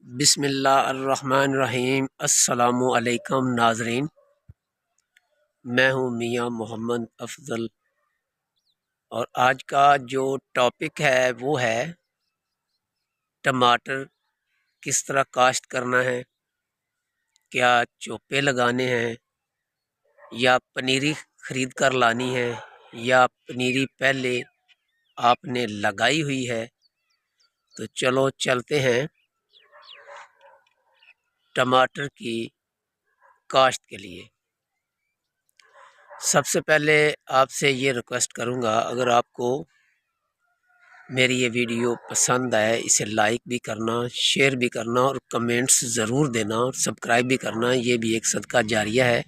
بسم اللہ الرحمن الرحیم۔ السلام علیکم ناظرین، میں ہوں میاں محمد افضل، اور آج کا جو ٹاپک ہے وہ ہے ٹماٹر کس طرح کاشت کرنا ہے، کیا چوپے لگانے ہیں یا پنیری خرید کر لانی ہے، یا پنیری پہلے آپ نے لگائی ہوئی ہے۔ تو چلو چلتے ہیں ٹماٹر کی کاشت کے لیے۔ سب سے پہلے آپ سے یہ ریکویسٹ کروں گا، اگر آپ کو میری یہ ویڈیو پسند آئے اسے لائک بھی کرنا، شیئر بھی کرنا، اور کمنٹس ضرور دینا، اور سبسکرائب بھی کرنا۔ یہ بھی ایک صدقہ جاریہ ہے۔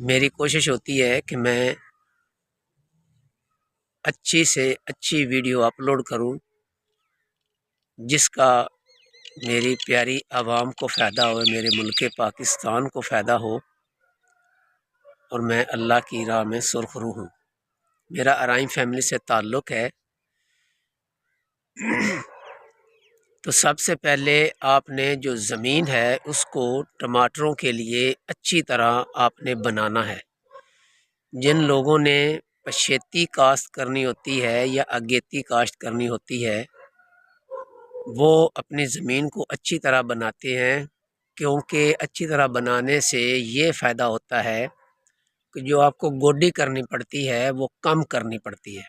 میری کوشش ہوتی ہے کہ میں اچھی سے اچھی ویڈیو اپلوڈ کروں جس کا میری پیاری عوام کو فائدہ ہو، میرے ملک پاکستان کو فائدہ ہو، اور میں اللہ کی راہ میں سرخرو ہوں۔ میرا ارائم فیملی سے تعلق ہے۔ تو سب سے پہلے آپ نے جو زمین ہے اس کو ٹماٹروں کے لیے اچھی طرح آپ نے بنانا ہے۔ جن لوگوں نے پچھیتی کاشت کرنی ہوتی ہے یا اگیتی کاشت کرنی ہوتی ہے وہ اپنی زمین کو اچھی طرح بناتے ہیں، کیونکہ اچھی طرح بنانے سے یہ فائدہ ہوتا ہے کہ جو آپ کو گوڈی کرنی پڑتی ہے وہ کم کرنی پڑتی ہے۔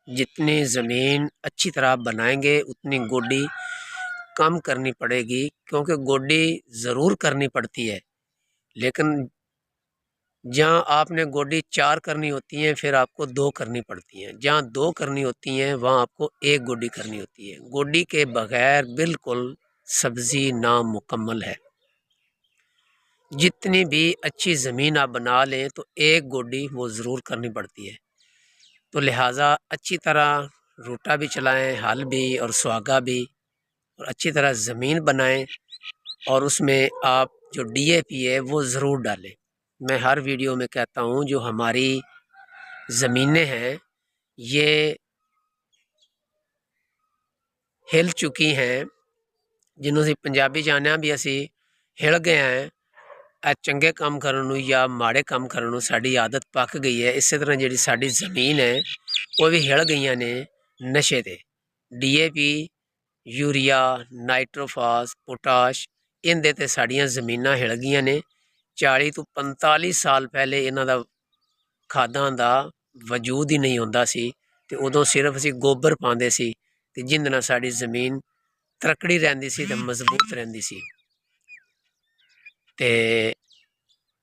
جتنی زمین اچھی طرح بنائیں گے اتنی گوڈی کم کرنی پڑے گی، کیونکہ گوڈی ضرور کرنی پڑتی ہے، لیکن جہاں آپ نے گوڈی 4 کرنی ہوتی ہیں پھر آپ کو 2 کرنی پڑتی ہیں، جہاں 2 کرنی ہوتی ہیں وہاں آپ کو 1 گوڈی کرنی ہوتی ہے۔ گوڈی کے بغیر بالکل سبزی نامکمل ہے۔ جتنی بھی اچھی زمین آپ بنا لیں تو 1 گوڈی وہ ضرور کرنی پڑتی ہے۔ تو لہٰذا اچھی طرح روٹا بھی چلائیں، ہل بھی اور سہاگا بھی، اور اچھی طرح زمین بنائیں، اور اس میں آپ جو ڈی اے پی ہے وہ ضرور ڈالیں۔ میں ہر ویڈیو میں کہتا ہوں جو ہماری زمینیں ہیں یہ ہل چکی ہیں، جنہوں سے پنجابی جانے بھی اسی ہل گئے ہیں، چنگے کام کرنے یا ماڑے کام کرنے ساری عادت پک گئی ہے۔ اسی طرح جی ساری زمین ہے وہ بھی ہل گئی نے نشے تے۔ D A P, urea, نائٹروفاس، potash ان دے تے ساڑیاں زمیناں ہل گئی نے۔ 40 تو 45 سال پہلے انہاں دا کھاداں دا وجود ہی نہیں ہوندا سی، تے ادوں صرف اسی گوبر پاندے سی، تے جن نال ساڑی زمین ترکڑی رہندی سی تے مضبوط رہندی سی۔ تے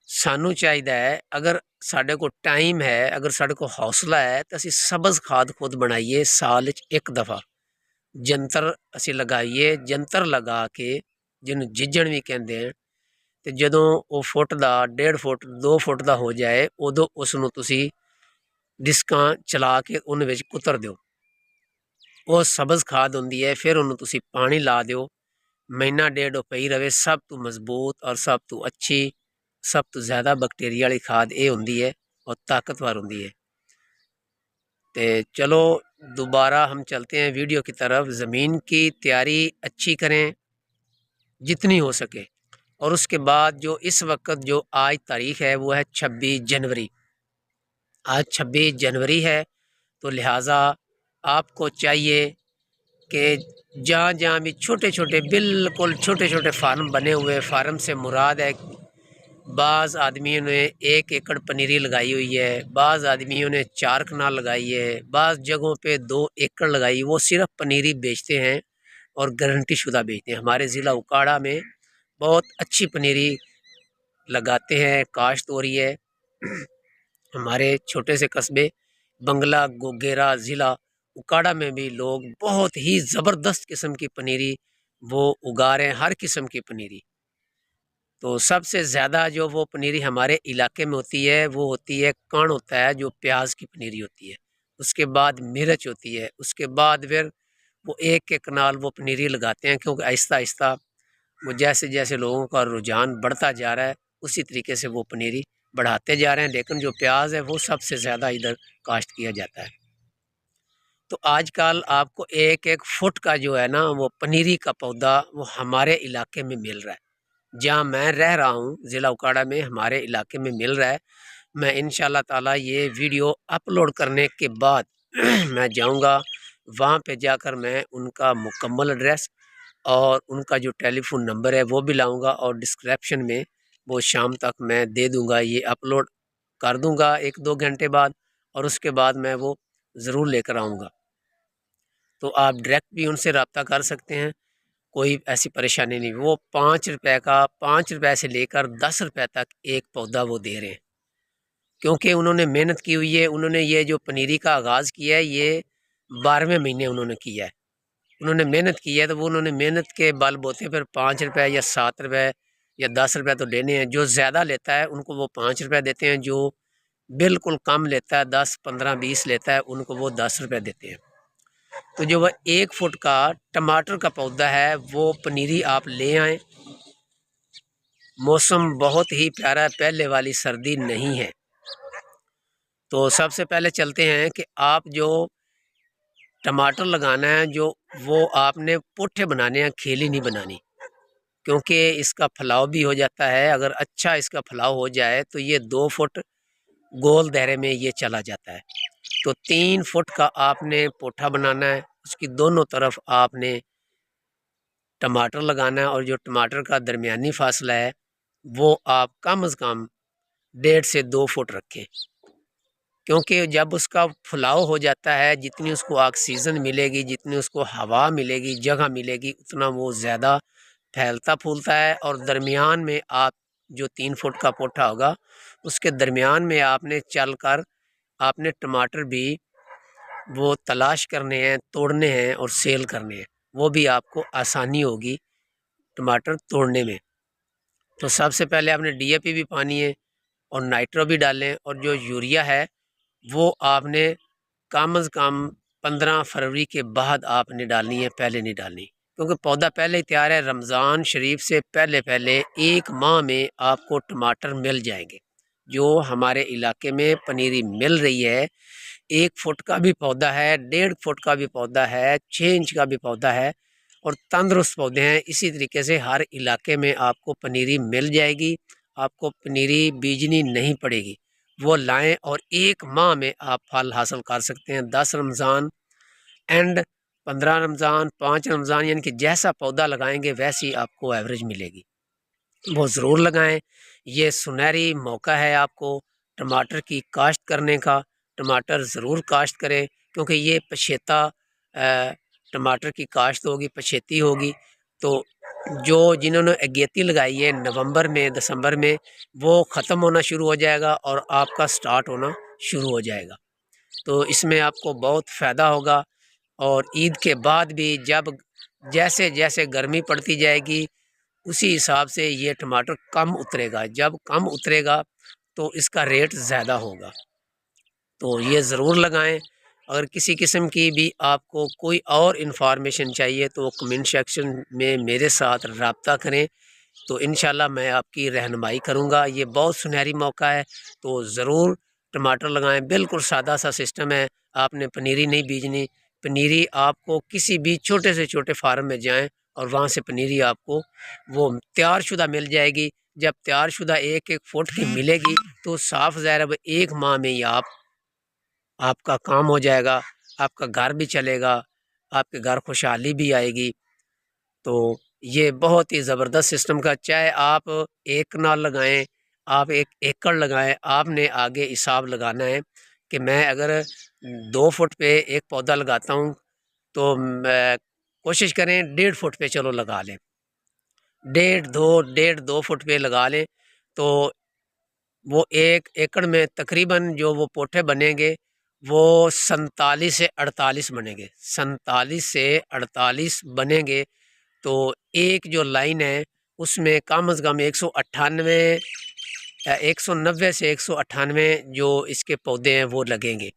سانوں چاہیے ہے اگر ساڈے کو ٹائم ہے، اگر ساڈے کو حوصلہ ہے تو اسی سبز کھاد خود بنائیے، سال ایک دفعہ جنتر اسی لگائیے، جنتر لگا کے جنوں ججن بھی کہندے ہیں، تے جدوں وہ فٹ دا 1.5 فٹ 2 فٹ دا ہو جائے ادو اس نو تسی ڈسکاں چلا کے ان وچ کتر دیو، وہ سبز کھاد ہوندی ہے۔ پھر انہوں تسی پانی لا دیو، مہینہ 1.5 پئی رہے، سب تو مضبوط اور سب تو اچھی، سب تو زیادہ بیکٹیریا والی کھاد یہ ہوندی ہے اور طاقتور ہوندی ہے۔ تے چلو دوبارہ ہم چلتے ہیں ویڈیو کی طرف۔ زمین کی تیاری اچھی کریں جتنی ہو سکے، اور اس کے بعد جو اس وقت جو آج تاریخ ہے وہ ہے 26 جنوری۔ آج 26 جنوری ہے، تو لہٰذا آپ کو چاہیے کہ جہاں جہاں بھی چھوٹے چھوٹے بالکل چھوٹے چھوٹے فارم بنے ہوئے، فارم سے مراد ہے بعض آدمیوں نے 1 ایکڑ پنیری لگائی ہوئی ہے، بعض آدمیوں نے 4 کنال لگائی ہے، بعض جگہوں پہ 2 ایکڑ لگائی، وہ صرف پنیری بیچتے ہیں اور گارنٹی شدہ بیچتے ہیں۔ ہمارے ضلع اکاڑا میں بہت اچھی پنیری لگاتے ہیں، کاشت ہو رہی ہے۔ ہمارے چھوٹے سے قصبے بنگلہ گوگیرا ضلع اکاڑا میں بھی لوگ بہت ہی زبردست قسم کی پنیری وہ اگا رہے ہیں، ہر قسم کی پنیری۔ تو سب سے زیادہ جو وہ پنیری ہمارے علاقے میں ہوتی ہے وہ ہوتی ہے کان ہوتا ہے جو پیاز کی پنیری ہوتی ہے، اس کے بعد مرچ ہوتی ہے، اس کے بعد پھر وہ 1 کنال وہ پنیری لگاتے ہیں، کیونکہ آہستہ آہستہ وہ جیسے جیسے لوگوں کا رجحان بڑھتا جا رہا ہے اسی طریقے سے وہ پنیری بڑھاتے جا رہے ہیں، لیکن جو پیاز ہے وہ سب سے زیادہ ادھر کاشت کیا جاتا ہے۔ تو آج کل آپ کو 1-1 فٹ کا جو ہے نا وہ پنیری کا پودا وہ ہمارے علاقے میں مل رہا ہے، جہاں میں رہ رہا ہوں ضلع اکاڑا میں ہمارے علاقے میں مل رہا ہے۔ میں انشاءاللہ تعالی یہ ویڈیو اپلوڈ کرنے کے بعد میں جاؤں گا وہاں پہ، جا کر میں ان کا مکمل ایڈریس اور ان کا جو ٹیلی فون نمبر ہے وہ بھی لاؤں گا، اور ڈسکرپشن میں وہ شام تک میں دے دوں گا، یہ اپلوڈ کر دوں گا 1-2 گھنٹے بعد، اور اس کے بعد میں وہ ضرور لے کر آؤں گا۔ تو آپ ڈائریکٹ بھی ان سے رابطہ کر سکتے ہیں، کوئی ایسی پریشانی نہیں۔ وہ 5 روپے کا، 5 روپے سے لے کر 10 روپے تک ایک پودا وہ دے رہے ہیں، کیونکہ انہوں نے محنت کی ہوئی ہے۔ انہوں نے یہ جو پنیری کا آغاز کیا ہے یہ 12ویں مہینے انہوں نے کیا ہے، انہوں نے محنت کی ہے، تو وہ انہوں نے محنت کے بل بوتے پر 5 روپے یا 7 روپے یا 10 روپے تو لینے ہیں۔ جو زیادہ لیتا ہے ان کو وہ 5 روپے دیتے ہیں، جو بالکل کم لیتا ہے 10, 15, 20 لیتا ہے ان کو وہ 10 روپے دیتے ہیں۔ تو جو وہ 1 فٹ کا ٹماٹر کا پودا ہے وہ پنیری آپ لے آئیں، موسم بہت ہی پیارا ہے، پہلے والی سردی نہیں ہے۔ تو سب سے پہلے چلتے ہیں کہ آپ جو ٹماٹر لگانا ہے جو وہ آپ نے پوٹھے بنانے ہیں، کھیلی نہیں بنانی، کیونکہ اس کا پھلاؤ بھی ہو جاتا ہے۔ اگر اچھا اس کا پھلاؤ ہو جائے تو یہ 2 فٹ گول دائرے میں یہ چلا جاتا ہے۔ تو 3 فٹ کا آپ نے پوٹھا بنانا ہے، اس کی دونوں طرف آپ نے ٹماٹر لگانا ہے، اور جو ٹماٹر کا درمیانی فاصلہ ہے وہ آپ کم از کم 1.5 سے 2 فٹ رکھیں، کیونکہ جب اس کا پھلاؤ ہو جاتا ہے جتنی اس کو آکسیجن ملے گی، جتنی اس کو ہوا ملے گی، جگہ ملے گی، اتنا وہ زیادہ پھیلتا پھولتا ہے۔ اور درمیان میں آپ جو 3 فٹ کا پوٹھا ہوگا اس کے درمیان میں آپ نے چل کر آپ نے ٹماٹر بھی وہ تلاش کرنے ہیں، توڑنے ہیں اور سیل کرنے ہیں، وہ بھی آپ کو آسانی ہوگی ٹماٹر توڑنے میں۔ تو سب سے پہلے آپ نے ڈی اے پی بھی پانی ہے اور نائٹرو بھی ڈالیں، اور جو یوریا ہے وہ آپ نے کم از کم 15 فروری کے بعد آپ نے ڈالنی ہے، پہلے نہیں ڈالنی، کیونکہ پودا پہلے ہی تیار ہے۔ رمضان شریف سے پہلے 1 ماہ میں آپ کو ٹماٹر مل جائیں گے۔ جو ہمارے علاقے میں پنیری مل رہی ہے، 1 فٹ کا بھی پودا ہے، 1.5 فٹ کا بھی پودا ہے، 6 انچ کا بھی پودا ہے، اور تندرست پودے ہیں۔ اسی طریقے سے ہر علاقے میں آپ کو پنیری مل جائے گی، آپ کو پنیری بیجنی نہیں پڑے گی، وہ لائیں اور 1 ماہ میں آپ پھل حاصل کر سکتے ہیں۔ 10 رمضان اینڈ 15 رمضان 5 رمضان، یعنی کہ جیسا پودا لگائیں گے ویسی آپ کو ایوریج ملے گی، وہ ضرور لگائیں۔ یہ سنہری موقع ہے آپ کو ٹماٹر کی کاشت کرنے کا، ٹماٹر ضرور کاشت کریں، کیونکہ یہ پچھیتا ٹماٹر کی کاشت ہوگی، پچھیتی ہوگی۔ تو جو جنہوں نے اگیتی لگائی ہے نومبر میں دسمبر میں، وہ ختم ہونا شروع ہو جائے گا اور آپ کا سٹارٹ ہونا شروع ہو جائے گا۔ تو اس میں آپ کو بہت فائدہ ہوگا۔ اور عید کے بعد بھی جب جیسے جیسے گرمی پڑتی جائے گی اسی حساب سے یہ ٹماٹر کم اترے گا، جب کم اترے گا تو اس کا ریٹ زیادہ ہوگا۔ تو یہ ضرور لگائیں۔ اگر کسی قسم کی بھی آپ کو کوئی اور انفارمیشن چاہیے تو کمنٹ سیکشن میں میرے ساتھ رابطہ کریں، تو انشاءاللہ میں آپ کی رہنمائی کروں گا۔ یہ بہت سنہری موقع ہے، تو ضرور ٹماٹر لگائیں۔ بالکل سادہ سا سسٹم ہے، آپ نے پنیری نہیں بیجنی۔ پنیری آپ کو کسی بھی چھوٹے سے چھوٹے فارم میں جائیں اور وہاں سے پنیری آپ کو وہ تیار شدہ مل جائے گی۔ جب تیار شدہ 1-1 فٹ کی ملے گی تو صاف ظاہر ہے 1 ماہ میں ہی آپ کا کام ہو جائے گا، آپ کا گھر بھی چلے گا، آپ کے گھر خوشحالی بھی آئے گی۔ تو یہ بہت ہی زبردست سسٹم کا، چاہے آپ 1 کنال لگائیں، آپ 1 ایکڑ لگائیں، آپ نے آگے حساب لگانا ہے کہ میں اگر 2 فٹ پہ ایک پودا لگاتا ہوں تو کوشش کریں 1.5 فٹ پہ چلو لگا لیں، 1.5-2 فٹ پہ لگا لیں، تو وہ 1 ایکڑ میں تقریباً جو وہ پوٹھے بنیں گے وہ 47 سے 48 بنیں گے، 47 سے 48 بنیں گے۔ تو ایک جو لائن ہے اس میں کم از کم 190 سے 198 جو اس کے پودے ہیں وہ لگیں گے۔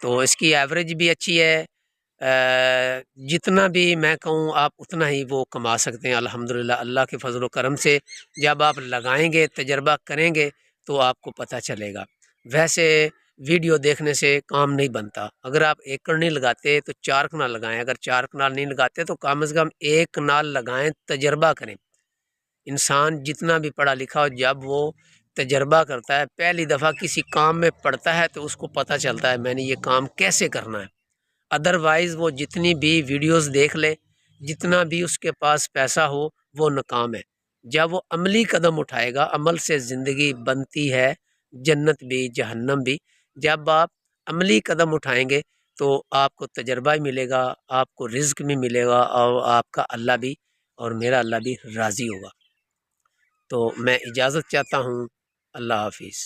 تو اس کی ایوریج بھی اچھی ہے، جتنا بھی میں کہوں آپ اتنا ہی وہ کما سکتے ہیں الحمدللہ اللہ کے فضل و کرم سے۔ جب آپ لگائیں گے، تجربہ کریں گے تو آپ کو پتہ چلے گا۔ ویسے ویڈیو دیکھنے سے کام نہیں بنتا۔ اگر آپ ایک کنال لگاتے تو 4 کنال لگائیں، اگر 4 کنال نہیں لگاتے تو کم از کم 1 کنال لگائیں، تجربہ کریں۔ انسان جتنا بھی پڑھا لکھا ہو، جب وہ تجربہ کرتا ہے، پہلی دفعہ کسی کام میں پڑھتا ہے تو اس کو پتہ چلتا ہے میں نے یہ کام کیسے کرنا ہے۔ ادروائز وہ جتنی بھی ویڈیوز دیکھ لے، جتنا بھی اس کے پاس پیسہ ہو، وہ ناکام ہے۔ جب وہ عملی قدم اٹھائے گا، عمل سے زندگی بنتی ہے، جنت بھی جہنم بھی۔ جب آپ عملی قدم اٹھائیں گے تو آپ کو تجربہ بھی ملے گا، آپ کو رزق بھی ملے گا، اور آپ کا اللہ بھی اور میرا اللہ بھی راضی ہوگا۔ تو میں اجازت چاہتا ہوں، اللہ حافظ۔